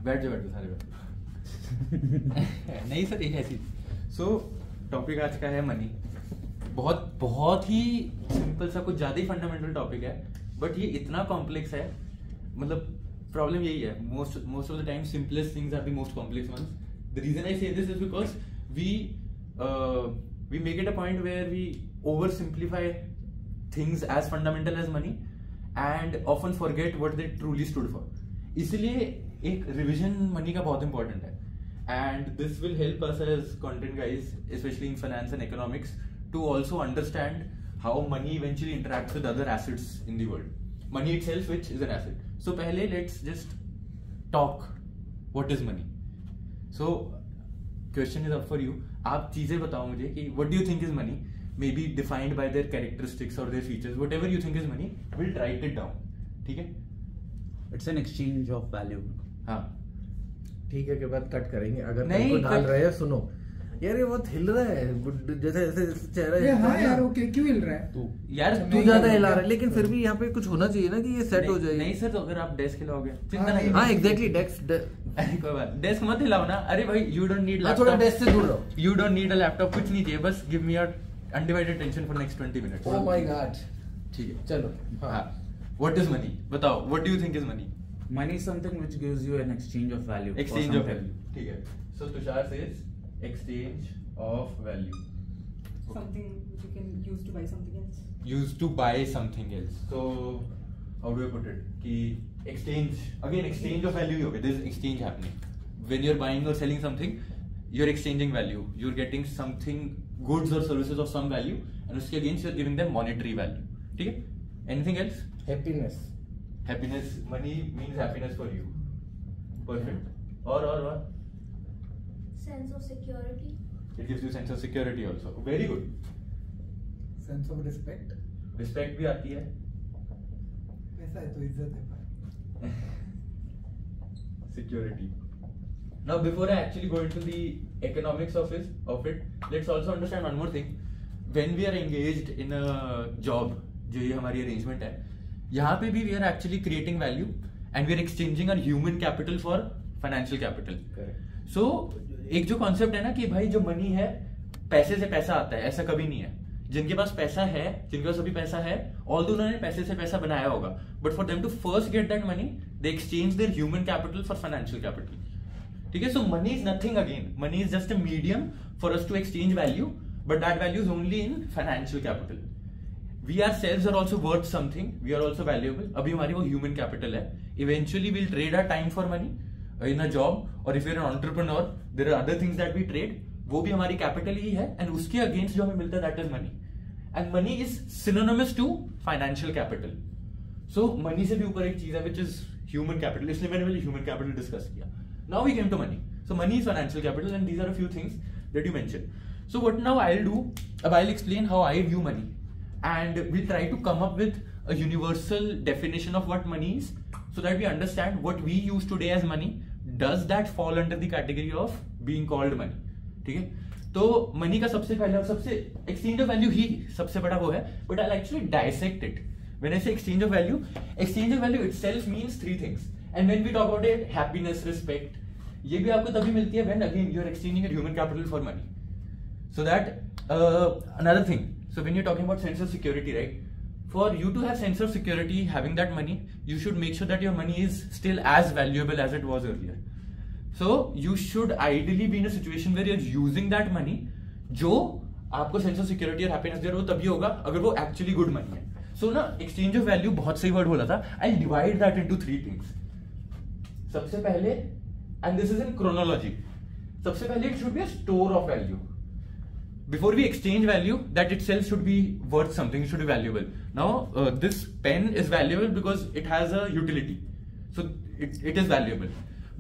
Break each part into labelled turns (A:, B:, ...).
A: बैठ जाओ सारे बैठ नहीं सर ये ऐसी। सो टॉपिक आज का है मनी। बहुत बहुत ही सिंपल सा, कुछ ज्यादा ही फंडामेंटल टॉपिक है, बट ये इतना कॉम्प्लेक्स है। मतलब प्रॉब्लम यही है, most of the time simplest things are the most complex ones. The reason I say this is because we make it a point where we oversimplify things as fundamental as money and often forget what they truly stood for. इसलिए एक revision money का बहुत important है, and this will help us as content guys, especially in finance and economics, to also understand how money eventually interacts with other assets in the world. Money itself, which is an asset. So पहले let's just talk what is money. So question is up for you. आप चीजें बताओ मुझे कि what do you think is money, maybe defined by their characteristics or their features, whatever you think is money, we'll write it down. ठीक है?
B: It's an exchange of value.
A: हाँ
C: ठीक है, के बाद कट करेंगे। अगर
A: नहीं
C: तुमको ढाल रहे हैं, सुनो यार ये बहुत हिल रहा है, जैसे ऐसे चेहरा।
D: हाँ यार ओके, क्यों हिल रहा है
A: तू यार
C: तू ज्यादा हिला रहा है, लेकिन फिर भी यहाँ पे कुछ होना चाहिए ना कि ये सेट हो जाए।
A: नहीं सर, तो अगर आप डेस्क हिलाओगे चिंता नहीं।
C: हाँ एग्जैक्टली, डेस्क
A: कोई बात, डेस्क मत हिलाओ ना। अरे भाई यू डोंट नीड लैपटॉप,
C: थोड़ा डेस्क से दूर रहो।
A: You don't need a laptop, कुछ नहीं चाहिए, बस give me your undivided tension for next 20 minutes.
C: Oh my God,
A: ठीक है
C: चलो।
A: हाँ, व्हाट इज मनी, बताओ, what do you think is money?
B: Money is something which gives you an exchange of value. for
A: exchange of
B: something.
A: Value, ठीक है। So Tushar says exchange of value,
E: Something which you can use to buy something else.
A: used to buy something else. So how do I put it कि exchange, again exchange of value ही होगा, there is exchange happening when you're buying or selling something, you're exchanging value, you're getting something, goods or services of some value, and उसके against you're giving them monetary value. ठीक है? Anything else?
C: Happiness,
A: Happiness, money means happiness for you. Perfect. और
F: Sense of security.
A: it gives you sense of security also. Very good.
D: Sense of respect,
A: Respect भी आती है।
D: पैसा है तो इज्जत है भाई।
A: Security. Now, before I actually go into the economics of it, let's also understand one more thing. When we are engaged in a job, जो ये हमारी arrangement है, यहाँ पे भी we are actually creating value and we are exchanging our human capital for financial capital.
C: Correct.
A: So एक जो concept है ना कि भाई जो money है, पैसे से पैसा आता है, ऐसा कभी नहीं है। जिनके पास पैसा है, जिनके पास अभी पैसा है, ऑल्दो उन्होंने पैसे से पैसा बनाया होगा, but for them to first get that money they exchange their human capital for financial capital. ठीक है? So money is nothing again, money is just a medium for us to exchange value, but that value is only in financial capital. We ourselves are also worth something, we are also valuable. अभी हमारी वो human capital है। Eventually we'll trade our time for money in a job, और if you are an entrepreneur there are other things that we trade, वो भी हमारी capital ही है, and उसके अगेंस्ट जो हमें मिलता है that is money, and money is synonymous to financial capital. So money से भी ऊपर एक चीज है विच इज ह्यूमन कैपिटल, इसलिए मैंने पहले ह्यूमन कैपिटल डिस्कस किया। Now we came to money. So money is financial capital and these are a few things that you mention. So what now I will do, अब I will explain how I view money, and we'll try to come up with a universal definition of what money is, so that we understand what we use today as money, does that fall under the category of being called money? ठीक है? तो money का सबसे पहला, सबसे exchange of value ही सबसे बड़ा वो है, but I actually dissect it. When I say exchange of value itself means three things, and when we talk about it, happiness, respect, ये भी आपको तभी मिलती है when again you are exchanging your human capital for money. So that another thing, so when you're talking about sense of security, right, for you to have sense of security having that money, you should make sure that your money is still as valuable as it was earlier. So you should ideally be in a situation where you're using that money, जो आपको sense of security और happiness दे रहा हो, तभी होगा अगर वो actually good money है। So ना exchange of value बहुत सही word बोला था। I'll divide that into three things. सबसे पहले, and this is in chronology, सबसे पहले it should be a store of value. Before we exchange value, that itself should be worth something, it should be valuable. Now this pen is valuable because it has a utility, so it is valuable.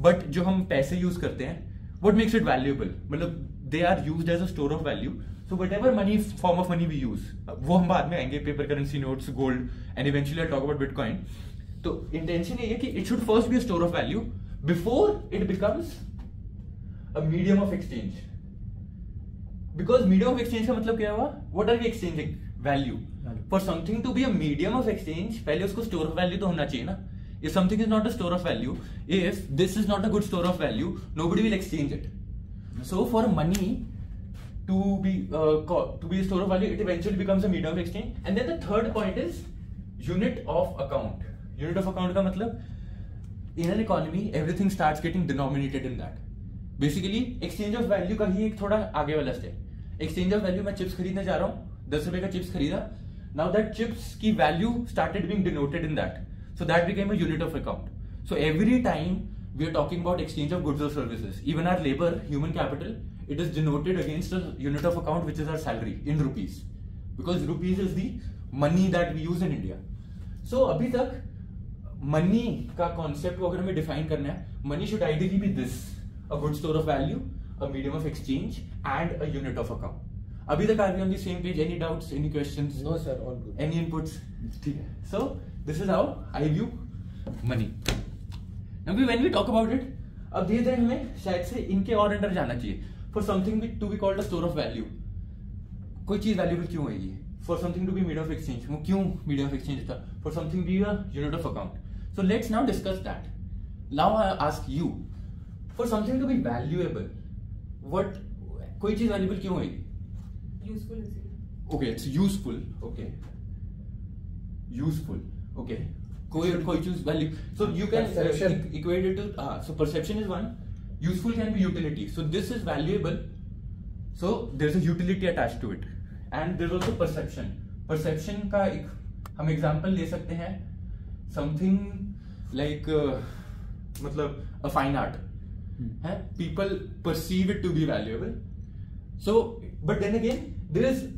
A: But जो हम पैसे use करते हैं, what makes it valuable? मतलब they are used as a store of value. So whatever money, form of money we use, वो हम बाद में आएंगे, paper currency notes, gold, and eventually I'll talk about Bitcoin. तो intention ये है कि it should first be a store of value before it becomes a medium of exchange. Because medium of exchange का मतलब क्या हुआ? What are we exchanging? Value. For something to be a medium of exchange, पहले उसको store of value तो होना चाहिए ना। If something is not a store of value, if this is not a good store of value, nobody will exchange it. So for money to be a store of value, it eventually becomes a medium of exchange. And then the third point is unit of account. Unit of account का मतलब in an economy everything starts getting denominated in that. Basically exchange of value का ही एक थोड़ा आगे वाला step. Exchange of value मैं chips खरीदने जा रहा हूँ, 10 रुपए का चिप्स खरीदा. Now that chips की value started being denoted in that. So that became a unit of account. So every time we are talking about exchange of goods or services, even our labor, human capital, it is denoted against a unit of account which is our salary in rupees. Because rupees is the money that we use in India. So अभी तक money का concept को अगर हमें define करना है, money should ideally be this: a good store of value, a medium of exchange, and a unit of account. अभी तक are we on the same page? Any doubts? Any questions?
C: No sir, all good.
A: Any inputs? ठीक है. So this is how I view money. Now when we talk about it, अब धीरे धीरे हमें शायद से इनके और अंडर जाना चाहिए. For something to be called a store of value, कोई चीज वैल्यूबल क्यों होगी? For something to be medium of exchange, वो क्यों medium of exchange था? For something be a unit of account. So let's now discuss that. Now I ask you, for something to be valuable, what कोई चीज valuable क्यों होगी?
E: Useful is it?
A: Okay, it's useful. Okay. Useful. Okay. कोई choose value. So you can equate it to so perception is one. Useful can be utility. So this is valuable. So there's a utility attached to it, and there's also perception. Perception का एक हम example ले सकते हैं. Something like मतलब a fine art. People perceive it to be valuable. So, but then again, there is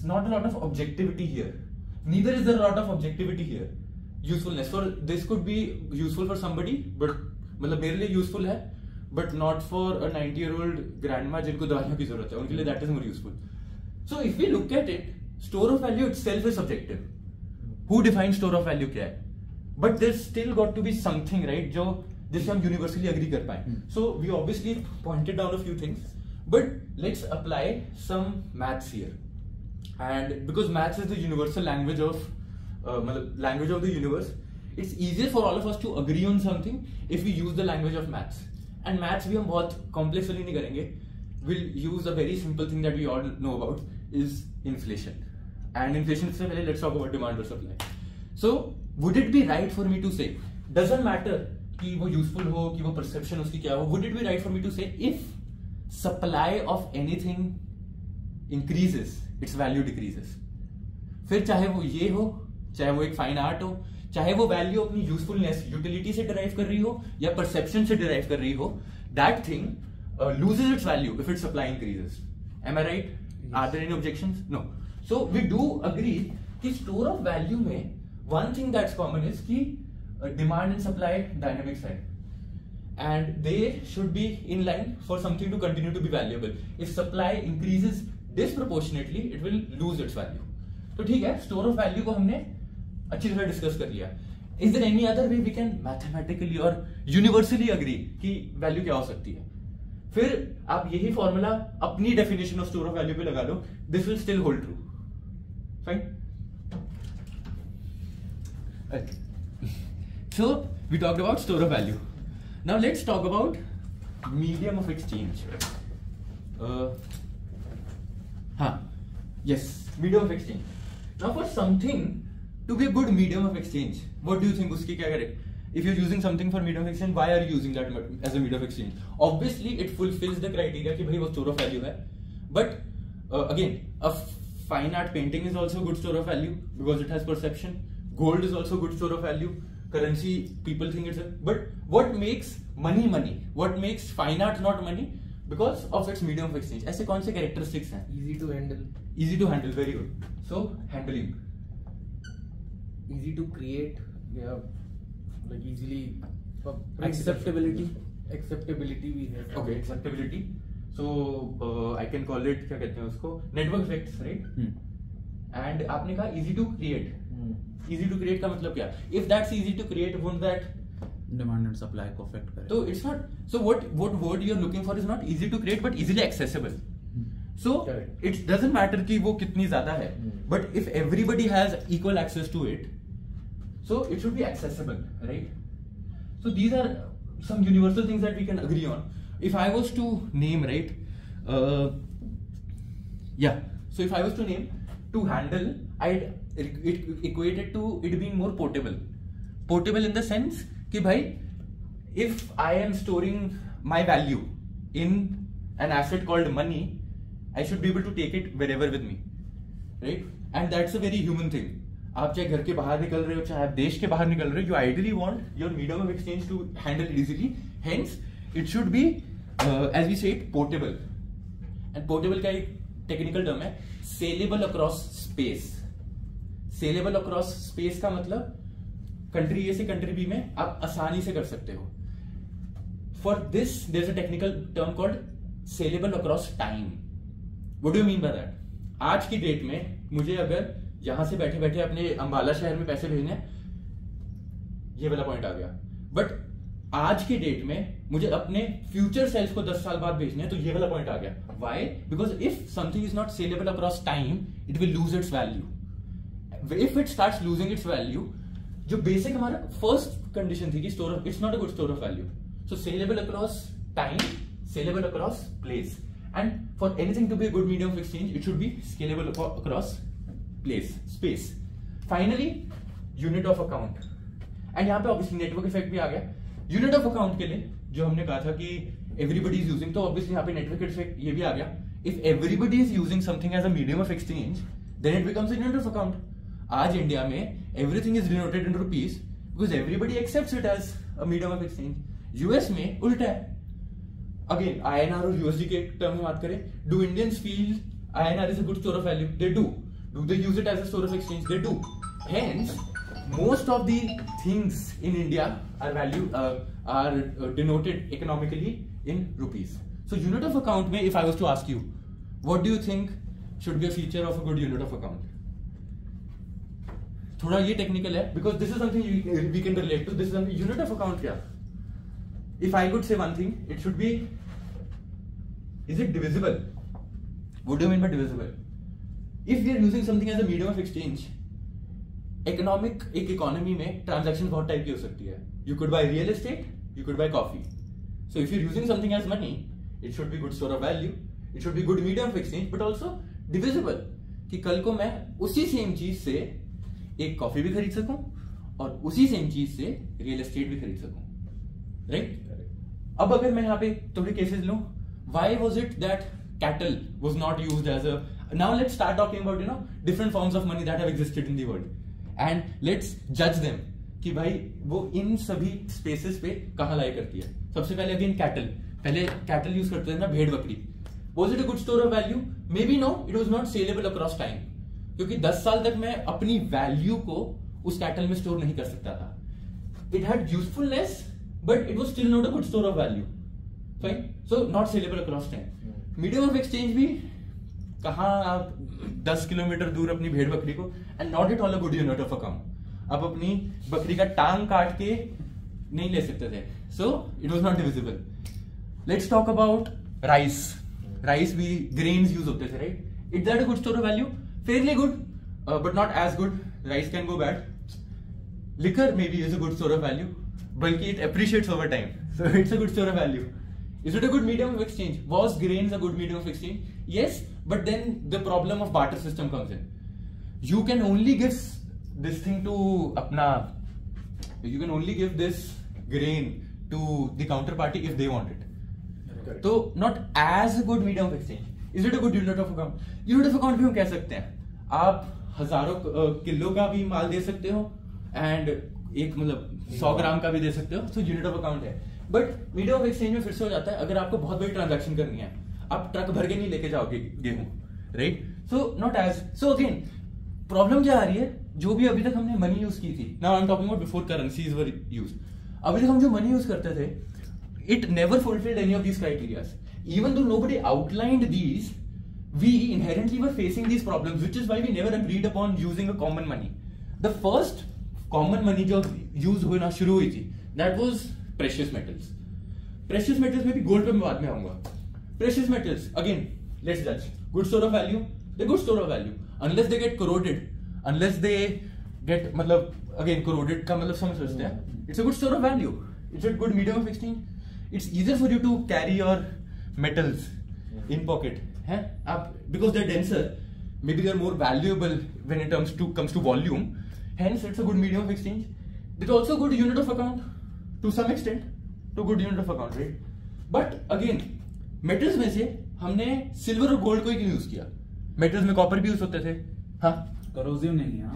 A: not a lot of objectivity here. Neither is there a lot of objectivity here. Usefulness for this could be useful for somebody, but मतलब मेरे लिए useful है, but not for a 90-year-old grandma जिनको दवाइयों की जरूरत है. उनके लिए that is more useful. So if we look at it, store of value itself is subjective. Who defines store of value क्या है? But there's still got to be something, right? जो जिससे हम universally agree कर पाए. So we obviously pointed down a few things, but let's apply some maths here. And because maths is the universal language of language of the universe, it's easier for all of us to agree on something if we use the language of maths. And maths भी हम बहुत complex वाली नहीं करेंगे. We'll use a very simple thing that we all know about is inflation. And inflation से पहले let's talk about demand or supply. So would it be right for me to say, doesn't matter कि वो useful हो कि वो perception उसकी क्या हो, would it be right for me to say if supply of anything increases, its value decreases? फिर चाहे वो ये हो, चाहे वो एक फाइन आर्ट हो, चाहे वो वैल्यू अपनी यूजफुलनेस यूटिलिटी से डिराइव कर रही हो या परसेप्शन से डिराइव कर रही हो, that thing loses its value if its supply increases. Am I right? Yes. Are there any objections? No. So we do agree कि store of value में one thing that's common is कि demand and supply dynamics है, and they should be in line for something to continue to be valuable. If supply increases disproportionately, it will lose its value. तो ठीक है, store of value को हमने अच्छी तरह discuss कर लिया. Is there any other way we can mathematically or universally agree कि वैल्यू क्या हो सकती है? फिर आप यही फॉर्मूला अपनी definition of store of value पे लगा लो, this will still hold true. Fine. So we talked about store of value. Now let's talk about medium of exchange. Yes, medium of exchange. Now for something to be a good medium of exchange, what do you think उसकी क्या करे? If you're using something for medium of exchange, why are you using that as a medium of exchange? Obviously it fulfills the criteria कि भाई वो store of value है. But again, a fine art painting is also a good store of value because it has perception. Gold is also good store of value. Currency, people think it's a, but what makes money money? What makes fine art not money? Because of its medium of exchange. ऐसे कौन से characteristics हैं?
C: Easy to handle.
A: Easy to handle, very good. So handling.
C: Easy to create. Yeah, like easily.
B: Acceptability.
C: Acceptability भी है.
A: Okay, acceptability. So I can call it क्या कहते हैं उसको? Network effects, right? And आपने कहा easy to create. Easy to create का मतलब क्या? If that's easy to create, won't that
B: demand and supply को affect करे?
A: So it's not. So what word you're looking for is not easy to create, but easily accessible. So it doesn't matter कि वो कितनी ज़्यादा है, but if everybody has equal access to it, so it should be accessible, right? So these are some universal things that we can agree on. If I was to name, right, so if I was to name to handle, I'd equate it to it being more portable. Portable in the sense कि भाई, if I am storing my value in an asset called money, I should be able to take it wherever with me, right? And that's a very human thing. आप चाहे घर के बाहर निकल रहे हो, चाहे आप देश के बाहर निकल रहे हो, you ideally want your medium of exchange to handle it easily. Hence, it should be, as we say it, portable. And portable का एक technical term है saleable across space. Saleable across space का मतलब कंट्री ए से country B में आप आसानी से कर सकते हो. For this there is a technical term called saleable across time. What do you mean by that? आज की डेट में मुझे अगर यहां से बैठे बैठे अपने अंबाला शहर में पैसे भेजने, ये वाला पॉइंट आ गया. बट आज की डेट में मुझे अपने फ्यूचर सेल्फ को 10 साल बाद भेजने, तो ये वाला पॉइंट आ गया. Why? Because if something is not saleable across time, it will lose its value. If it starts losing its value, जो बेसिक हमारा फर्स्ट कंडीशन थी कि store of, it's not a good store of value. So saleable across time, saleable across place, and for anything to be a good medium of exchange, it should be scalable across place, space. Finally, unit of account. And यहाँ पे obviously network effect भी आ गया. Unit of account के लिए जो हमने कहा था कि एवरीबडी इज यूजिंग, तो ऑब्वियसली यहाँ पे नेटवर्क इफेक्ट ये भी आ गया. If everybody is using something as a medium of exchange, then it becomes a unit of account. आज इंडिया में everything is denoted in rupees because everybody accepts it as a medium of exchange. US में उल्टा है. Again INR और USD के term में बात करें, do Indians feel INR is a good store of value? They do. Do they use it as a store of exchange? They do. Hence, most of the things in India are denoted economically in rupees. So unit of account में, if I was to ask you, what do you think should be a feature of a good unit of account? थोड़ा ये technical है, because this is something we can relate to. This is unit of account. क्या, if I could say one thing, it should be, is it divisible? What do you mean by divisible? If we are using something as a medium of exchange, एक economy में transaction बहुत type की हो सकती है. You could buy real estate, you could buy coffee. So if you are using something as money, it should be good store of value, it should be good medium of exchange, but also divisible, कि कल को मैं उसी same चीज से एक coffee भी खरीद सकूं और उसी सेम चीज से रियल एस्टेट भी खरीद सकूं. राइट? अब अगर मैं यहाँ पे थोड़े केसेस लूं, why was it that cattle was not used as a, now let's start talking about different forms of money that have existed in the world, and let's जज देम कि भाई वो इन सभी स्पेसेस पे कहां लाई करती है. सबसे पहले अगेन कैटल. पहले कैटल यूज करते थे ना, भेड़ बकरी. Was it a good store of value? Maybe no, it was not saleable across time, क्योंकि 10 साल तक मैं अपनी वैल्यू को उस कैटल में स्टोर नहीं कर सकता था. It had usefulness, but it was still not a good store of value. Fine, so not saleable across time. Medium of exchange भी, कहां आप 10 किलोमीटर दूर अपनी भेड़ बकरी को, and not at all a good unit of account. आप अपनी बकरी का टांग काट के नहीं ले सकते थे, so it was not divisible. Let's talk about rice. Rice भी ग्रेन्स यूज होते थे, right? It that a good store of value? Fairly good, but not as good. Rice can go bad. Liquor maybe is a good store of value, but it appreciates over time, so it's a good store of value. Is it a good medium of exchange? Was grains a good medium of exchange? Yes, but then the problem of barter system comes in. You can only give this thing to apna. You can only give this grain to the counterparty if they want it. So not as a good medium of exchange. Is it a good unit of account? Unit of account भी हम कह सकते हैं. आप हजारों kilo का भी माल दे सकते हो, एंड एक मतलब 100 ग्राम का भी दे सकते हो, तो यूनिट ऑफ अकाउंट है. बट मीडियम ऑफ एक्सचेंज में फिर से हो जाता है, अगर आपको बहुत बड़ी ट्रांजैक्शन करनी है, आप ट्रक भर के नहीं लेके जाओगे गेहूं, right? So not as. So again problem क्या आ रही है? जो भी अभी तक हमने मनी यूज की थी, now I am talking about before currencies were used. अभी तक हम जो मनी यूज करते थे, it never fulfilled any of these criterias. Even though nobody outlined these, we inherently were facing these problems, which is why we never agreed upon using a common money. The first common money जो use होना शुरू हुई थी, that was precious metals. Precious metals में भी gold पे मैं बाद में आऊंगा. Precious metals, again, let's judge. Good store of value? They're good store of value. Unless they get corroded, unless they get, मतलब, again, corroded का मतलब समझ सकते हैं. It's a good store of value. It's a good medium of exchange. It's easier for you to carry your metals in pocket, है? Because they're denser, maybe they're more valuable when it comes to volume. Hence, it's a good medium of exchange. It's also a good unit of account to some extent, to good unit of account, right? But again, metals में से हमने silver और gold को ही क्यों use किया? Metals में copper भी use होते थे, हाँ?
B: करोजिव नहीं है,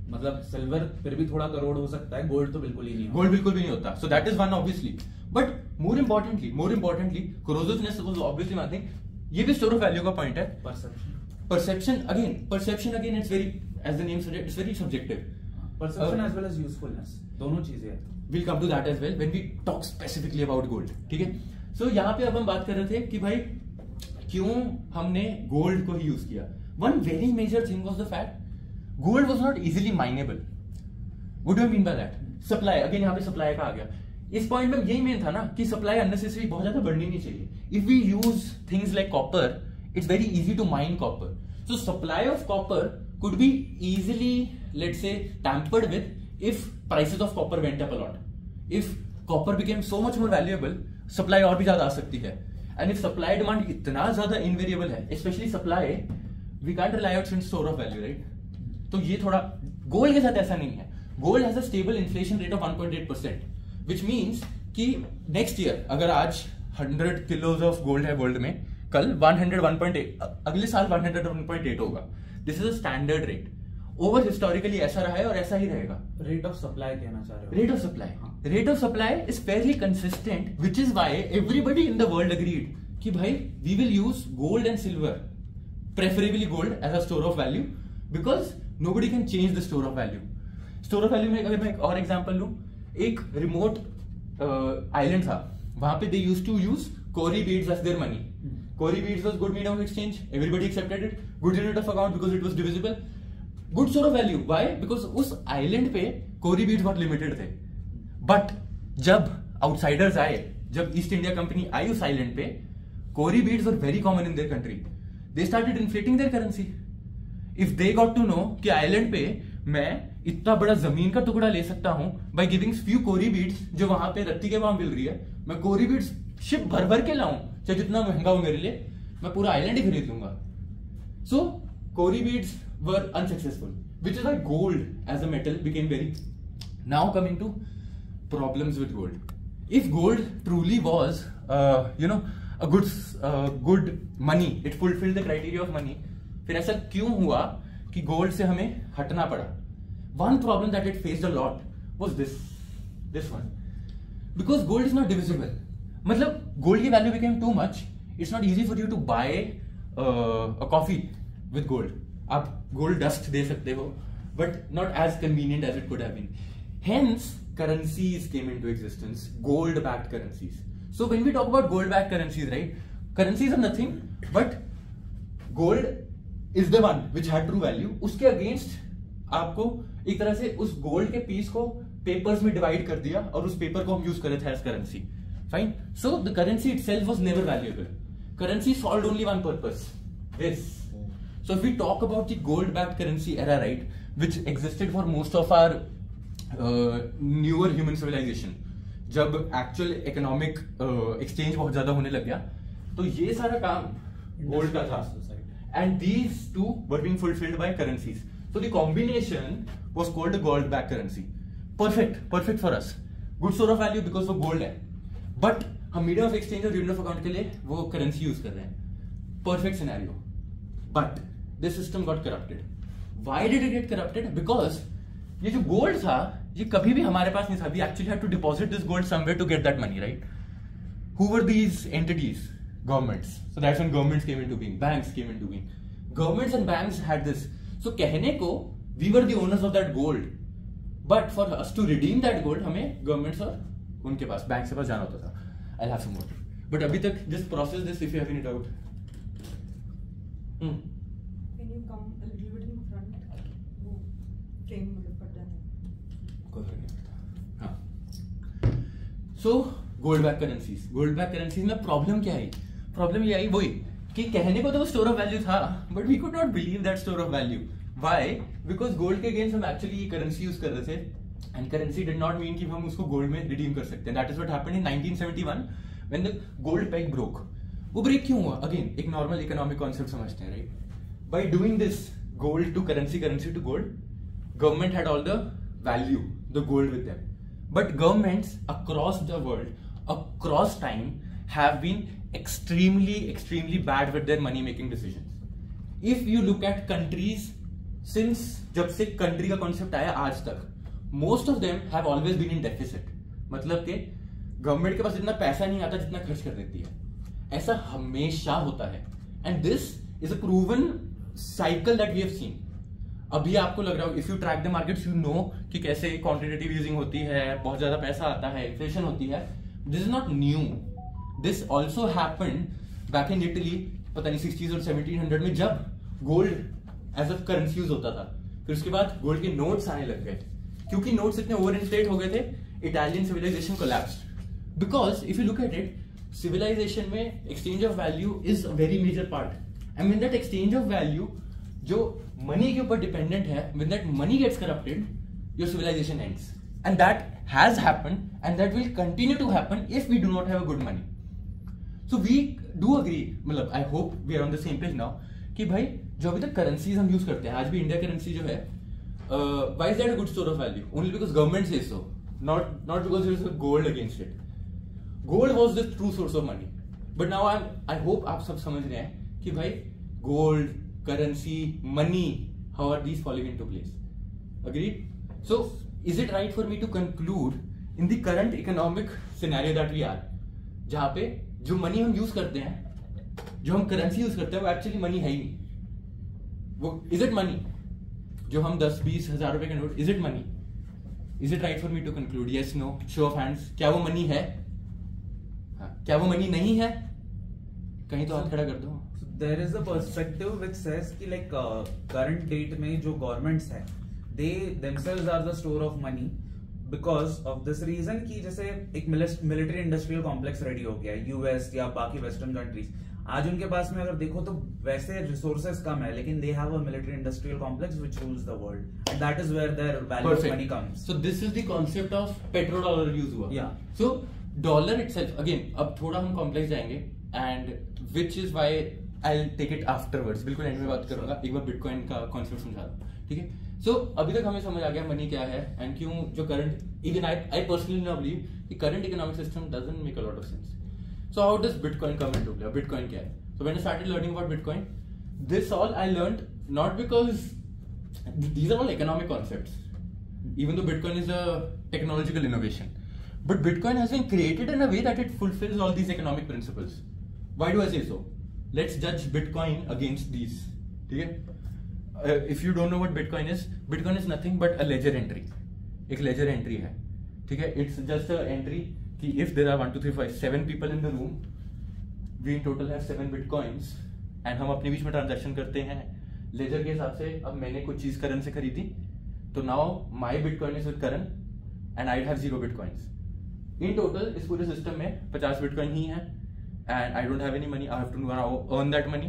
B: मतलब सिल्वर फिर भी थोड़ा करोड़ हो सकता है, गोल्ड तो बिल्कुल ही नहीं,
A: गोल्ड बिल्कुल भी नहीं होता. So that is one obviously. But more importantly, corrosiveness was obviously one thing. ये भी स्टोर ऑफ वैल्यू का पॉइंट है. Perception again, it's very, as the name suggests, it's very subjective.
B: Perception as well as usefulness, दोनों चीजें हैं.
A: We'll come to that as well when we talk specifically about gold. ठीक है? So यहाँ पे अब हम बात कर रहे थे कि भाई क्यों हमने गोल्ड को ही यूज किया. One very major thing was the fact gold was not easily mineable. What do I mean by that? Supply, again यहाँ पे supply का आ गया. इस पॉइंट में यही मेन था ना कि सप्लाई अननेसेसरी बहुत ज्यादा बढ़नी नहीं चाहिए. If we use things like copper, it's very easy to mine copper. So supply of copper could be easily, let's say, tampered with if prices of copper went up a lot. If copper became so much more valuable, supply और भी ज्यादा आ सकती है. And if supply demand इतना ज्यादा invariable है, especially supply, we can't rely out store of value, right? तो ये थोड़ा गोल्ड के साथ ऐसा नहीं है. Gold has a stable inflation rate of 1.8%. Which means कि नेक्स्ट ईयर अगर आज 100 किलोज ऑफ गोल्ड है वर्ल्ड में, कल 101.8, अगले साल 101.8 होगा. This is a standard rate. Over historically ऐसा रहा है और ऐसा ही रहेगा.
B: रेट ऑफ सप्लाई कहना चाह रहे हो?
A: Rate of supply is fairly consistent, which is why everybody in the world agreed कि भाई we will use gold and silver, preferably gold as a store of value, because nobody can change the store of value. Store of value में अगर मैं एक और example लूं, एक remote island था, वहां पे they used to use cowrie beads as their money. Cowrie beads was good medium of exchange, everybody accepted it, good unit of account because it was divisible, good source of value. Why? Because उस island पे cowrie beads बहुत limited थे. But जब outsiders आए, जब East India Company आई उस island पे, cowrie beads were very common in their country. They started inflating their currency. If they got to know कि आइलैंड पे मैं इतना बड़ा जमीन का टुकड़ा ले सकता हूं by giving few cowrie beads, जो वहां पे रत्ती के भाव मिल रही है, मैं कोरी बीड्स शिप भर भर के लाऊं, चाहे जितना महंगा हो मेरे लिए, मैं पूरा आइलैंड ही खरीद लूंगा. So cowrie beads were unsuccessful, which is why gold as a metal became very. Now coming to problems with gold. If gold truly was a good money, it fulfilled the criteria of money, फिर ऐसा क्यों हुआ कि gold से हमें हटना पड़ा? One problem that it faced a lot was this one. Because gold is not divisible. मतलब gold की value became too much. It's not easy for you to buy a coffee with gold. आप gold dust दे सकते हो, but not as convenient as it could have been. Hence, currencies came into existence. Gold-backed currencies. So when we talk about gold-backed currencies, right? Currencies are nothing but gold is the one which had true value. उसके against आपको एक तरह से उस gold के piece को papers में divide कर दिया और उस पेपर को हम यूज कर रहे थे as currency. Fine. So the currency itself was never valuable. Currency solved only one purpose, this. So if we talk about the gold backed currency era, right, which existed for most of our newer human civilization, जब actual economic exchange बहुत ज्यादा होने लग गया, तो ये सारा काम गोल्ड का था. And these two were being fulfilled by currencies. So the combination was called a gold-backed currency. Perfect for us. Good source of value because वो gold है. But हम medium of exchange और unit of account के लिए वो currency use कर रहे हैं. Perfect scenario. But this system got corrupted. Why did it get corrupted? Because ये जो gold था, ये कभी भी हमारे पास नहीं था. We actually had to deposit this gold somewhere to get that money, right? Who were these entities? Governments. So that's when governments came into being. Banks came into being. Governments and banks had this. So कहने को we were the owners of that gold, but for us to redeem that gold हमें governments और उनके पास bank के पास जाना होता था. I'll have some more. But अभी तक just process this if you have any doubt.
E: Can you come a little bit in front? वो frame मतलब पड़ जाता है.
A: कोई फर्क नहीं पड़ता. हाँ. So gold-backed currencies में प्रॉब्लम क्या आई? प्रॉब्लम ये आई वही कि कहने को तो वो स्टोर ऑफ वैल्यू था, but we could not believe that store of value. Why? Because gold के अगेंस्ट हम एक्चुअली ये करेंसी यूज कर रहे थे and currency did not mean कि हम उसको गोल्ड में रिडीम कर सकते हैं. That is what happened in 1971 when the gold peg broke. वो ब्रेक क्यों हुआ? अगेन एक नॉर्मल इकोनॉमिक कॉन्सेप्ट समझते हैं, right? By doing this gold to currency, currency to gold, government had all the value, the gold with them. But governments across the world, across time, have been extremely bad with their money making decisions. If you look at countries, since जब से country का concept आया आज तक, most of them have always been in deficit. मतलब कि government के पास इतना पैसा नहीं आता जितना खर्च कर देती है. ऐसा हमेशा होता है. And this is a proven cycle that we have seen. अभी आपको लग रहा हो, if you track the markets you know कि कैसे क्वांटिटेटिव ईजिंग होती है, बहुत ज्यादा पैसा आता है, इन्फ्लेशन होती है. This is not new. This also happened back in Italy, पता नहीं 60s और 1700 में, जब gold as a currency use होता था. फिर उसके बाद गोल्ड के नोट्स आने लग गए क्योंकि नोट्स इतने ओवर इन्फ्लेट हो गए थे. Italian civilization collapsed because if you look at it, civilization में exchange of value is a very major part. And when that exchange of value जो money के ऊपर dependent है, when that money gets corrupted, your civilization ends. And that has happened and that will continue to happen if we do not have a good money. So we do agree, मतलब I hope we are on the same page now, कि भाई जो अभी तक currencies हम use करते हैं, आज भी India currency जो है, why is that a good store of value? Only because government says so, not because there is a gold against it. Gold was the true source of money. But now I hope आप सब समझ रहे हैं कि भाई gold, currency, money, how are these falling into place? Agreed? So, is it right for me to conclude in the current economic scenario that we are, जहाँ पे जो money हम use करते हैं, जो हम currency use करते हैं, वो actually money है ही नहीं. वो is it money? जो हम 10-20 हजार रुपए के note, is it money? Is it right for me to conclude? Yes, no, show of hands. क्या वो money है? हाँ, क्या वो money नहीं है? कहीं तो हाथ खड़ा कर दो.
B: There is a perspective which says कि like current date में जो governments हैं, they themselves are the store of money because of this reason कि जैसे एक military industrial complex ready हो गया है US या बाकी western countries. आज उनके पास में अगर देखो तो वैसे resources कम है, लेकिन they have a military industrial complex which rules the world, and that is where their value of money comes.
A: So this is the concept of petrodollar use हुआ.
B: Yeah.
A: So dollar itself again, अब थोड़ा हम complex जाएंगे and which is why I'll take it afterwards. बिल्कुल and में बात करूंगा. एक बार बिटकॉइन का कॉन्सेप्ट समझा दूं, ठीक है? सो अभी तक हमें समझ आ गया मनी क्या है एंड क्यों जो current, even I personally now believe कि current economic system doesn't make a lot of sense. So how does bitcoin come into play? Bitcoin क्या है? So when I started learning about bitcoin, this all I learned not because these are all economic concepts, even though bitcoin is a technological innovation, but bitcoin has been created in a way that it fulfills all these economic principles. Why do I से सो? Let's judge Bitcoin against these. ठीक है? If you don't know what Bitcoin is nothing but a ledger entry. एक ledger entry है. ठीक है? It's just a entry कि if there are 1, 2, 3, 4, 5, 7 people in the room, we in total have 7 Bitcoins, and हम अपने बीच में transaction करते हैं ledger के हिसाब से. अब मैंने कुछ चीज करण से खरीदी, तो now my Bitcoin is with Karan and I have 0 Bitcoins. In total इस पूरे सिस्टम में 50 Bitcoin ही है. And I don't have any money. I have to now earn that money.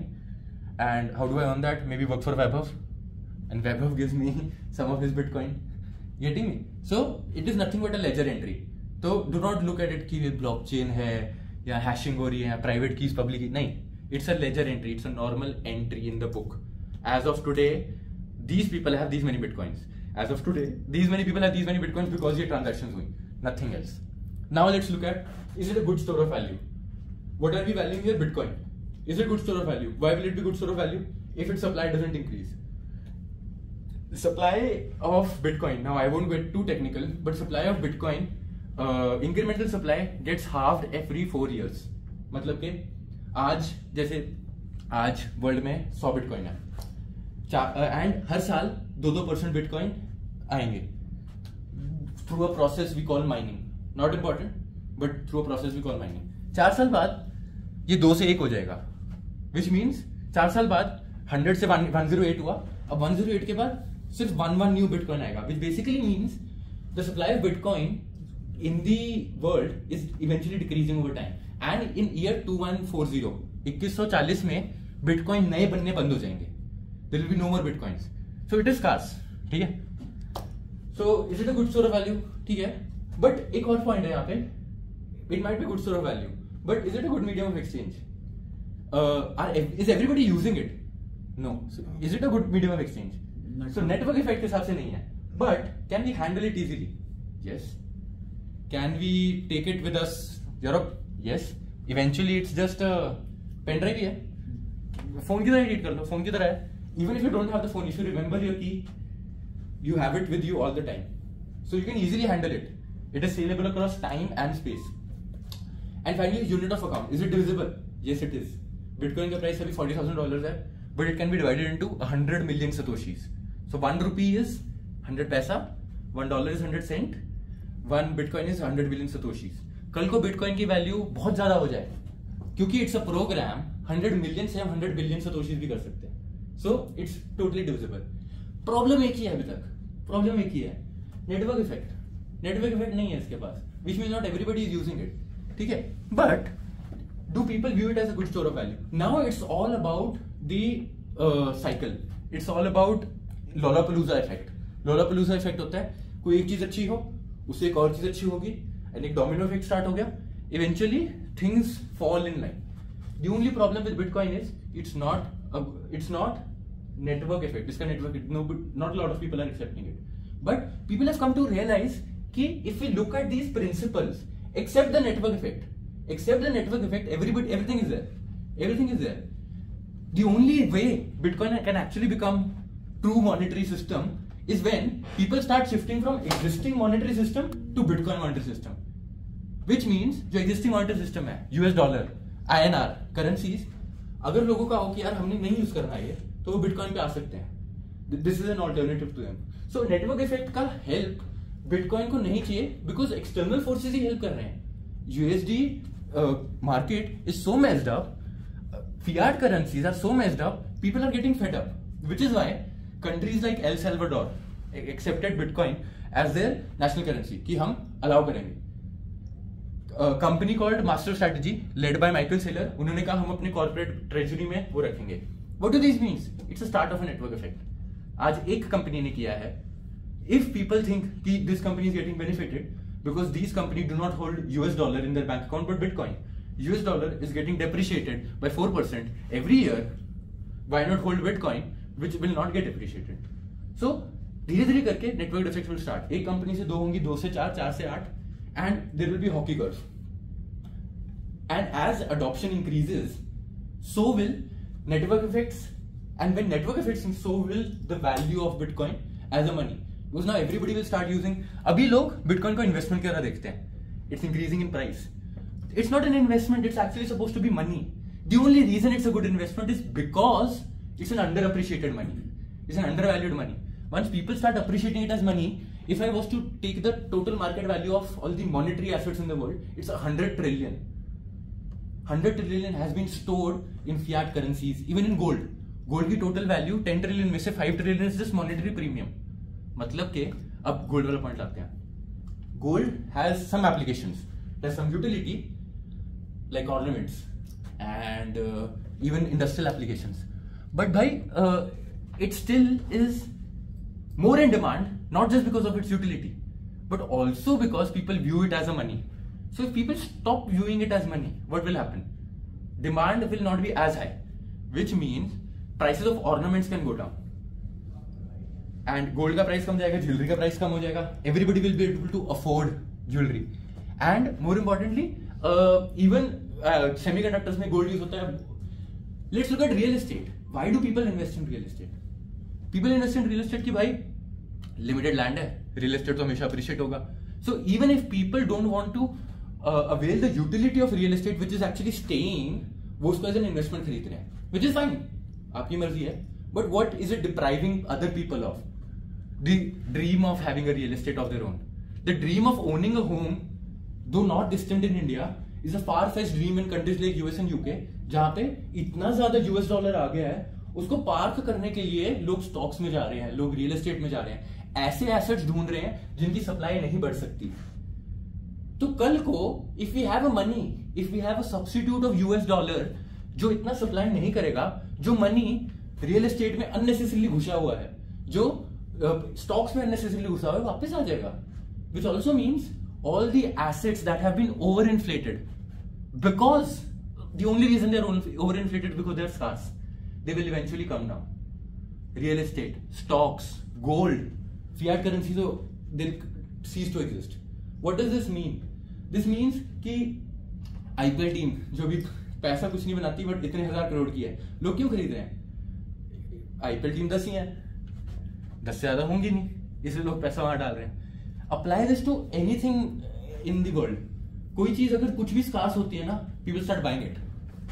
A: And how do I earn that? Maybe work for Vaibhav. And Vaibhav gives me some of his Bitcoin. Getting me? So it is nothing but a ledger entry. So do not look at it कि ये blockchain है या hashing हो रही है, private keys public key. नहीं. It's a ledger entry. It's a normal entry in the book. As of today, these people have these many Bitcoins. As of today, these many people have these many Bitcoins because ये transactions हुई. Nothing else. Now let's look at, is it a good store of value? What are we valuing here? Bitcoin. Is it good store of value? Why will it be good store of value? If its supply doesn't increase. The supply of Bitcoin, now I won't get too technical, but supply of Bitcoin, incremental supply gets halved every 4 years. मतलब कि आज जैसे आज world में 100 Bitcoin है, and हर साल 2% Bitcoin आएंगे through a process we call mining. Not important, but through a process we call mining. 4 साल बाद ये 2 से 1 हो जाएगा, विच मीन्स 4 साल बाद 100 से 108 हुआ. अब 108 के बाद सिर्फ 1 न्यू बिटकॉइन आएगा, which basically means the supply of bitcoin in the world is eventually decreasing over time. And in year 2140 में बिटकॉइन नए बनने बंद हो जाएंगे. There will be no more bitcoins. So it is scarce. ठीक है? So is it a good source of value? ठीक है, बट एक और पॉइंट है यहाँ पे, it might be good source of value, but is it a good medium of exchange? Is everybody using it? No. Is it a good medium of exchange? So network effect के हिसाब से नहीं है, but can we handle it easily? Yes. Can we take it with us Europe? Yes. Eventually it's just pen drive ही है, phone की तरह edit कर लो, फोन की तरह है. Even if you don't have the phone, if you remember your की, you have it with you all the time, so you can easily handle it. It is scalable across time and space. And finally, unit of account, is it divisible? Yes, it is. Bitcoin का price अभी $40,000 है, but it can be divided into 100 million satoshis. So 1 rupee is 100 पैसा, $1 is 100 cent, 1 Bitcoin is 100 million satoshis. कल को Bitcoin की value बहुत ज्यादा हो जाए, क्योंकि it's a program, 100 million से हम 100 billion satoshis भी कर सकते हैं. So it's totally divisible. Problem एक ही है अभी तक, प्रॉब्लम एक ही है, नेटवर्क इफेक्ट. नेटवर्क इफेक्ट नहीं है इसके पास, which mean not everybody is using it. ठीक है, but do people view it as a good store of value? Now it's all about the cycle, it's all about lollapalooza effect. Lollapalooza effect होता है, कोई एक चीज अच्छी हो, उससे एक और चीज अच्छी होगी, एंड एक डोमिनो इफेक्ट स्टार्ट हो गया, eventually things fall in line. The only problem with bitcoin is it's not network effect. इसका network, not a lot of people are accepting it, but people have come to realize कि if we look at these principles, except the network effect, everything is there. The only way Bitcoin can actually become true monetary system is when people start shifting from existing monetary system to Bitcoin monetary system, which means जो existing monetary system है, US dollar, INR currencies, अगर लोगों का हो कि यार हमने नहीं यूज करना है तो वो बिटकॉइन पे आ सकते हैं. This is an alternative to them. So network effect का हेल्प बिटकॉइन को नहीं चाहिए, बिकॉज एक्सटर्नल फोर्सेस ही हेल्प कर रहे हैं. USD market is so messed up, fiat currencies are so messed up, people are getting fed up, which is why countries like El Salvador accepted bitcoin as their national currency, कि हम allow करेंगे. Company called master strategy led by Michael Saylor, उन्होंने कहा हम अपने corporate treasury में वो रखेंगे. What do these means? It's a start of a network effect. आज एक कंपनी ने किया है. If people think कि this company is getting benefited because these companies do not hold US dollar in their bank account but Bitcoin, US dollar is getting depreciated by 4% every year. Why not hold Bitcoin, which will not get depreciated? So धीरे धीरे करके network effects will start. एक company से 2 होंगी, 2 से 4, 4 से 8, and there will be hockey curve. And as adoption increases, so will network effects, and when network effects, so will the value of Bitcoin as a money, because now everybody will start using. अभी लोग Bitcoin को investment की तरह देखते हैं. It's increasing in price. It's not an investment. It's actually supposed to be money. The only reason it's a good investment is because it's an underappreciated money. It's an undervalued money. Once people start appreciating it as money, if I was to take the total market value of all the monetary assets in the world, it's 100 trillion. 100 trillion has been stored in fiat currencies, even in gold. Gold की total value 10 trillion में से 5 trillion is just monetary premium. मतलब के अब gold वाला point लाते हैं. Gold has some applications, there's some utility like ornaments and even industrial applications. But भाई it still is more in demand, not just because of its utility, but also because people view it as a money. So if people stop viewing it as money, what will happen? Demand will not be as high, which means prices of ornaments can go down. And gold का price कम जाएगा, jewelry का price कम हो जाएगा. Everybody will be able to afford jewelry. And more importantly, even semiconductors में gold use होता है. Let's look at real estate. Why do people invest in real estate? People invest in real estate कि भाई limited land है, real estate तो हमेशा appreciate होगा. So even if people don't want to avail the utility of real estate, which is actually staying, वो उसको as an investment खरीद रहे हैं, which is fine, आपकी मर्जी है. But what is it depriving other people of? The dream of having a real estate of their own. The dream of owning a home, though not distant in India, is a far-fetched dream in countries like US and UK, जहाँ पे इतना ज्यादा US dollar आ गया है, उसको park करने के लिए लोग स्टॉक्स में जा रहे हैं, लोग रियल एस्टेट में जा रहे हैं, ऐसे एसेट्स ढूंढ रहे हैं जिनकी सप्लाई नहीं बढ़ सकती. तो कल को if we have a money, if we have a substitute of US dollar जो इतना सप्लाई नहीं करेगा, जो मनी रियल एस्टेट में अननेसेसरीली घुसा हुआ है, जो स्टॉक्स में अननेसेसरीली घुसा हुआ है वापस आ जाएगा, which also means all the assets that have been overinflated, because the only reason they're overinflated because they're scarce, they will eventually come down. Real estate, stocks, gold, fiat currency, so they'll cease to exist. What does this mean? This means कि IPL team जो भी पैसा कुछ नहीं बनाती but इतने 1000 करोड़ की है, लोग क्यों खरीद रहे हैं? IPL टीम 10 ही है, 10 से ज्यादा होंगी नहीं, इसलिए लोग पैसा वहां डाल रहे हैं. Apply this to anything in the world. कोई चीज अगर कुछ भी स्कार्स होती है ना, people start buying it.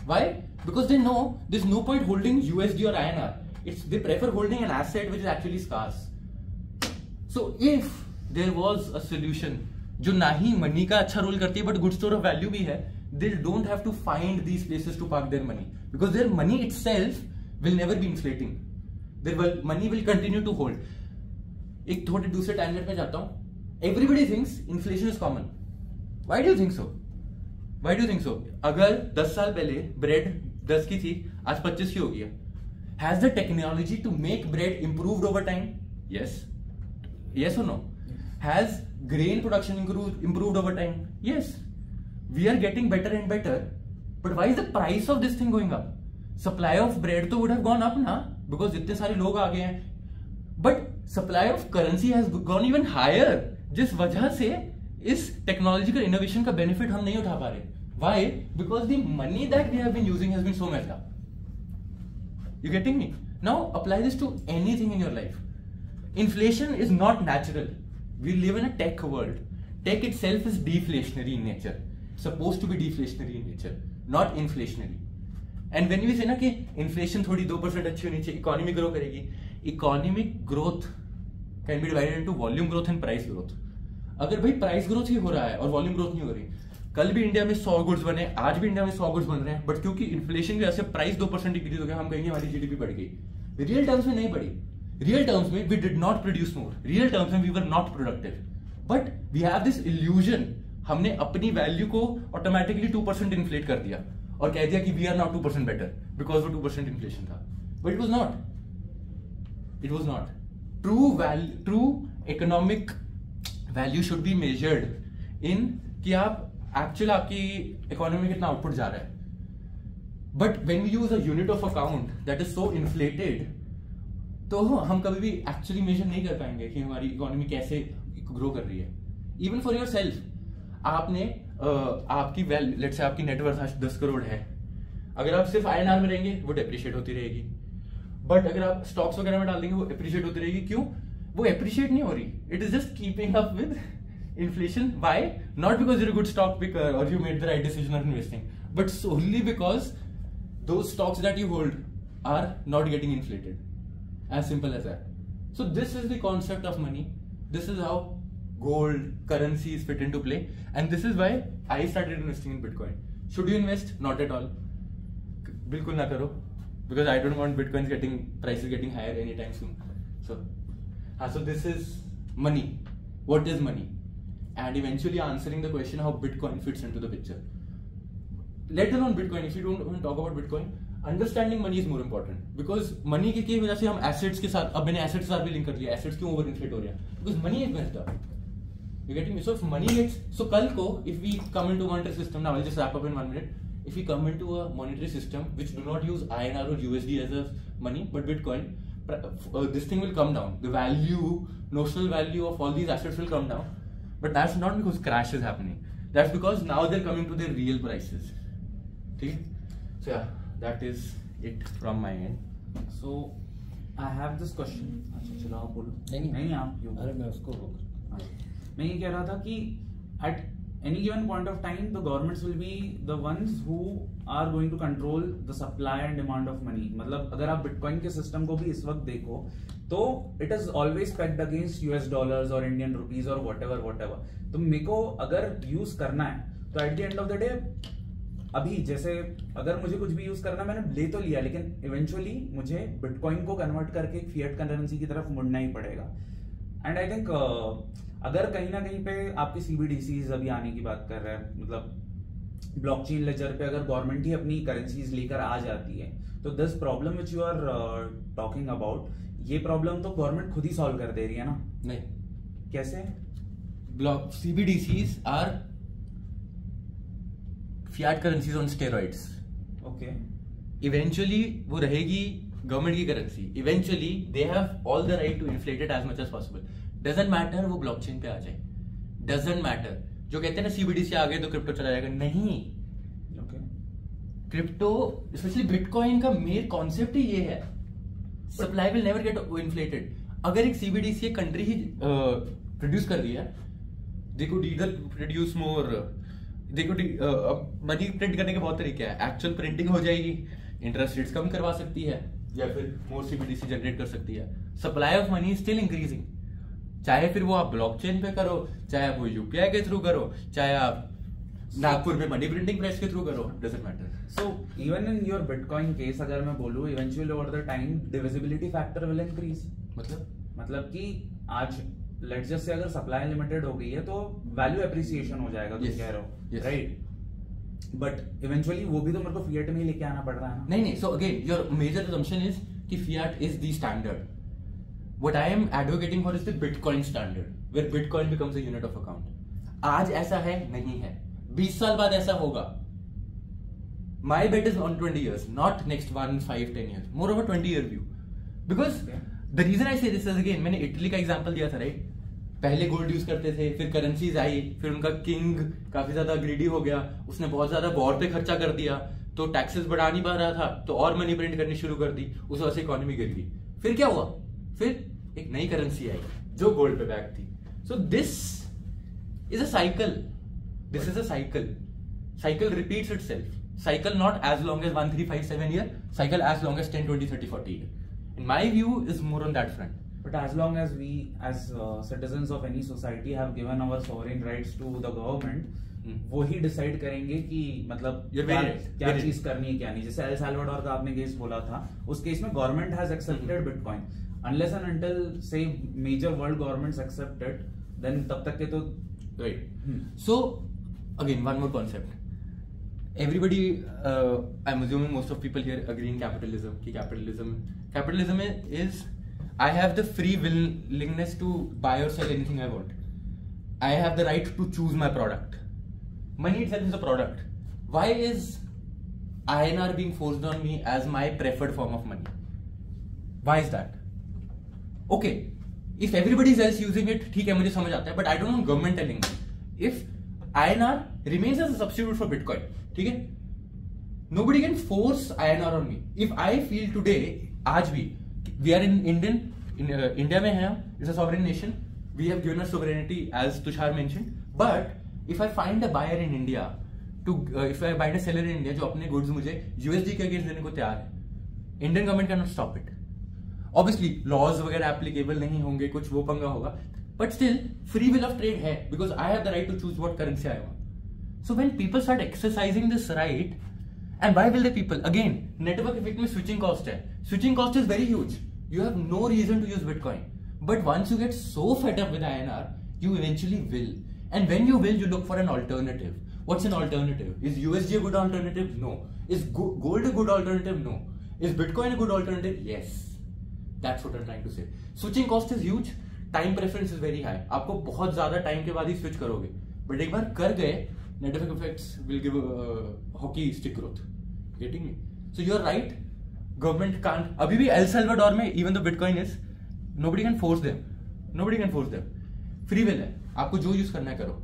A: Why? Because they know this no point holding USD और INR. It's they prefer holding an asset which is actually scarce. So if there was a solution जो ना ही money का अच्छा role करती है but good store of value भी है, they don't have to find these places to park their money because their money itself will never be inflating. Their money will continue to hold. एक थोड़े दूसरे टाइमलेट में जाता हूं. Everybody thinks inflation is common. Why do you think so? Why do you think so? अगर 10 साल पहले bread 10 की थी, आज 25 की हो गई है. Has the technology to make bread improved over time? Yes. Yes or no? Has grain production improved over time? Yes. We are getting better and better. But why is the price of this thing going up? Supply of bread तो would have gone up ना, because इतने सारे लोग आ गए हैं. But supply of currency has gone even higher. जिस वजह से इस टेक्नोलॉजिकल इनोवेशन का बेनिफिट हम नहीं उठा पा रहे. Why? Because the money that we have been using has been so messed up. You getting me? Now apply this to anything in your life. Inflation is not natural. We live in a tech world. Tech itself is deflationary in nature. Supposed to be deflationary in nature, not inflationary. And when we say ना कि inflation थोड़ी 2% अच्छी होनी चाहिए, economy grow करेगी. Economic growth can be divided into volume growth and price growth. अगर भाई price growth ही हो रहा है और वॉल्यूम ग्रोथ नहीं हो रही, कल भी इंडिया में 100 गुड्स बने, आज भी इंडिया में 100 गुड्स बन रहे हैं, बट क्योंकि इन्फ्लेशन की वजह से प्राइस 2% इंक्रीज हो गया, हम कहेंगे हमारी जीडीपी बढ़ गई. रियल टर्म्स में नहीं बढ़ी. रियल टर्म्स में we did not produce more. Real terms में we were not productive. But we have this illusion. हमने अपनी वैल्यू को ऑटोमेटिकली 2% इन्फ्लेट कर दिया और कह दिया कि we are not 2% better because वो 2% इन्फ्लेशन था. But it was not. It was not. True economic value should be measured in कि आप actual आपकी economy में कितना आउटपुट जा रहा है. But when we use a unit of account that is so inflated, तो हम कभी भी actually measure नहीं कर पाएंगे कि हमारी economy कैसे grow कर रही है. Even for yourself, आपने आपकी let's say आपकी नेटवर्थ आज 10 करोड़ है. अगर आप सिर्फ INR में रहेंगे वो डेप्रिशिएट होती रहेगी. बट अगर आप स्टॉक्स वगैरह में डाल देंगे वो एप्रिशिएट होती रहेगी. क्यों? वो एप्रिशिएट नहीं हो रही. It is just keeping up with inflation. Why? Not because you're a good stock picker और you made the right decision of investing, but solely because those stocks that you hold are not getting inflated. As simple as that. So this is the concept of money. This is how gold currencies fit into play, and this is why I started investing in Bitcoin. Should you invest? Not at all. बिल्कुल ना करो. Because I don't want Bitcoins prices getting higher anytime soon. So this is money. What is money? And eventually answering the question how Bitcoin fits into the picture. Let alone Bitcoin, if you don't even talk about Bitcoin, understanding money is more important. Because money की वजह से हम assets के साथ, अब मैंने assets के साथ भी link कर लिया. Assets क्यों over inflate हो रहे हैं? Because money is messed up. You getting me? So if money gets, so कल को if we come into monetary system, now I'll just wrap up in 1 minute. If we come into a monetary system which do not use INR or USD as a money but Bitcoin, this thing will come down. The value, notional value of all these assets will come down. But that's not because crash is happening. That's because now they're coming to their real prices. Okay? So yeah, that is it from my end.
B: So I have this question. अच्छा चलो आप बोलो.
C: नहीं
B: आप क्यों?
C: अरे मैं उसको रोक.
B: मैं ये कह रहा था कि at any given point of time the governments will be the ones who are going to control the supply and demand of money. मतलब अगर आप बिटकॉइन के सिस्टम को भी इस वक्त देखो तो it is always pegged against US dollars or Indian rupees or whatever. तो मेरे को अगर यूज करना है तो at the end of the day अभी जैसे अगर मुझे कुछ भी यूज करना मैंने ले तो लिया, लेकिन इवेंचुअली मुझे बिटकॉइन को कन्वर्ट करके फिएट करेंसी की तरफ मुड़ना ही पड़ेगा. एंड आई थिंक अगर कहीं ना कहीं पे आपकी CBDCs अभी आने की बात कर रहे हैं, मतलब ब्लॉकचेन लेजर पे अगर गवर्नमेंट ही अपनी करेंसीज लेकर आ जाती है, तो this problem which you are talking about ये प्रॉब्लम तो गवर्नमेंट खुद ही सॉल्व कर दे रही है ना?
A: नहीं,
B: कैसे?
A: Block CBDCs are fiat currencies on steroids.
B: Okay.
A: Eventually वो रहेगी गवर्नमेंट की currency. Eventually they have all the right to inflate it as much as possible. Doesn't matter वो ब्लॉकचेन पे आ जाए. Doesn't matter. जो कहते हैं ना CBDC आ गए तो क्रिप्टो चला जाएगा, नहीं. क्रिप्टो स्पेशली बिटकॉइन का मेन कॉन्सेप्ट ही ये है, supply will never get inflated. अगर एक CBDC एक कंट्री ही प्रोड्यूस कर रही है, they could either produce more, they could अब मनी प्रिंट करने के बहुत तरीके हैं. एक्चुअल प्रिंटिंग हो जाएगी, इंटरेस्ट रेट्स कम करवा सकती है, या फिर मोर CBDC जनरेट कर सकती है. Supply of money still increasing. चाहे फिर वो आप ब्लॉकचेन पे करो, चाहे आप वो UPI के थ्रू करो, चाहे आप नागपुर में मनी प्रिंटिंग प्रेस के थ्रू करो, doesn't matter.
B: So even in your Bitcoin case, अगर मैं बोलूँ, eventually over the time divisibility factor will increase. मतलब कि आज let's just say अगर supply limited हो गई है तो value appreciation हो जाएगा, तुम कह रहे हो, right? But eventually वो भी तो मेरे को fiat में ही लेके आना पड़ रहा है ना?
A: नहीं. So again, your major assumption is कि fiat is the standard. What I am advocating for is the Bitcoin standard, where Bitcoin becomes a unit of account. आज ऐसा है नहीं है, 20 साल बाद ऐसा होगा. My bet is on 20 years, not next 1, 5, 10 years. More of a 20-year view. Because the reason I say this is again, मैंने इटली का एग्जांपल दिया था, राइट? पहले गोल्ड यूज करते थे, फिर करेंसीज आई, फिर उनका किंग काफी ज्यादा ग्रीडी हो गया, उसने बहुत ज्यादा वॉर पे खर्चा कर दिया, तो टैक्सेस बढ़ा नहीं पा रहा था, तो और मनी प्रिंट करनी शुरू कर दी, उस वजह से इकोनॉमी गिर गई. फिर क्या हुआ? फिर एक नई करेंसी आई जो गोल्ड पे बैक थी. सो this is a cycle. This is a cycle. Cycle repeats itself. Cycle not as long as 1, 3, 5, 7 year. Cycle as long as 10, 20, 30, 40 year. In my view, is more on that front.
B: But as long as we, as citizens of any society, have given our sovereign rights to the government, वो ही decide करेंगे कि मतलब क्या चीज करनी है क्या नहीं. जैसे एल साल्वाडोर का आपने केस बोला था, उस केस में government has accepted bitcoin. Unless and until say major world governments accept it, then तब तक के तो
A: right. So again one more concept. Everybody, I'm assuming most of people here agree in capitalism. कि capitalism is I have the free willingness to buy or sell anything I want. I have the right to choose my product. Money itself is a product. Why is INR being forced on me as my preferred form of money? Why is that? Okay, if everybody else using it, ठीक है, मुझे समझ आता है, but I don't want government telling me. If INR remains as a substitute for Bitcoin, ठीक है, nobody can force INR on me. If I feel today, आज भी, we are in India में है, it's a sovereign nation. We have given us sovereignty, as Tushar mentioned. But if I find a buyer in India, if I find a seller in India जो अपने goods मुझे USD के against देने को तैयार है, Indian government cannot stop it. Obviously, laws वगैरह applicable नहीं होंगे, कुछ वो पंगा होगा. But still, free will of trade है, because I have the right to choose what currency I want. So when people start exercising this right, and why will the people? Again, network effect में switching cost है. Switching cost is very huge. You have no reason to use Bitcoin. But once you get so fed up with INR, you eventually will. And when you will, you look for an alternative. What's an alternative? Is USD a good alternative? No. Is gold a good alternative? No. Is Bitcoin a good alternative? Yes. That's what I'm trying to say. Switching cost is huge. Time preference is very high. आपको बहुत ज्यादा time के बाद ही switch करोगे. But एक बार कर गए, network effects will give a hockey stick growth. Getting me? So you're right. Government can't. अभी भी El Salvador में, even though Bitcoin is, nobody can force them. Nobody can force them. Free will है. आपको जो use करना है करो.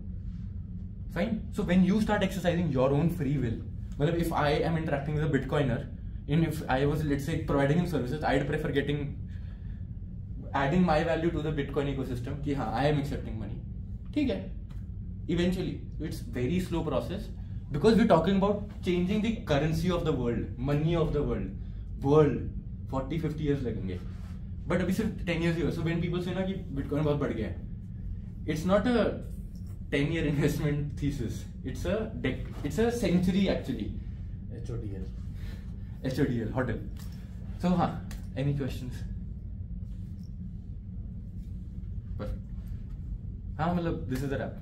A: Fine. So when you start exercising your own free will, मतलब if I am interacting with a Bitcoiner, and if I was, let's say, providing him services, I'd prefer adding my value to the Bitcoin ecosystem कि हाँ, I am accepting money. ठीक है. Eventually, it's very slow process because we're talking about changing the currency of the world, money of the world. 40-50 years लगेंगे. But अभी सिर्फ 10 years ही हो. So when people say ना कि Bitcoin बहुत बढ़ गया है, it's not a 10-year investment thesis. It's a century actually. HODL, hotel. So हाँ, any questions? Perfect. हाँ मतलब this is a wrap.